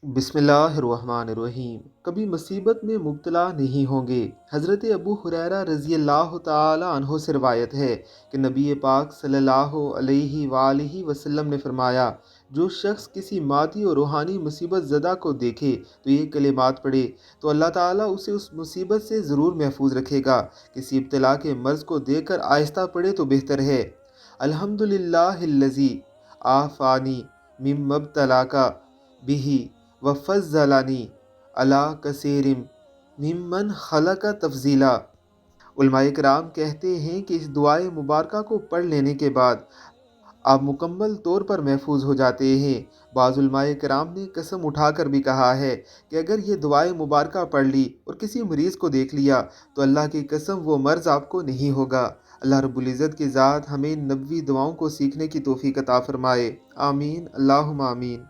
बिस्मिल्लाहिर्रहमानिर्रहीम। कभी मुसीबत में मुब्तला नहीं होंगे। हज़रत अबू हुरैरा रज़ी अल्लाह ताला अन्हो से रवायत है कि नबी पाक सल्लल्लाहु अलैहि वसल्लम ने फरमाया, जो शख्स किसी मादी और रूहानी मुसीबत ज़दा को देखे तो ये कलिमात पढ़े तो अल्लाह ताला उसे उस मुसीबत से ज़रूर महफूज रखेगा। किसी इब्तला के मर्ज़ को देखकर आहिस्ता पढ़े तो बेहतर है। अल्हम्दुलिल्लाहिल्लज़ी आफ़ानी मिम्मब्तलाका बिही वफ़ज़्ज़लनी अला कसीरिम मिम्मन खलक़ तफ़ज़ीला। उलमाए किराम कहते हैं कि इस दुआए मुबारका को पढ़ लेने के बाद आप मुकम्मल तौर पर महफूज हो जाते हैं। बाज़ उलमाए किराम ने कसम उठाकर भी कहा है कि अगर ये दुआए मुबारका पढ़ ली और किसी मरीज़ को देख लिया तो अल्लाह की कसम वो मर्ज़ आपको नहीं होगा। अल्लाह रब्बुल इज़्ज़त की ज़ात हमें नबवी दुआओं को सीखने की तौफ़ीक़ अता फ़रमाए। आमीन अल्लाहुम्मा आमीन।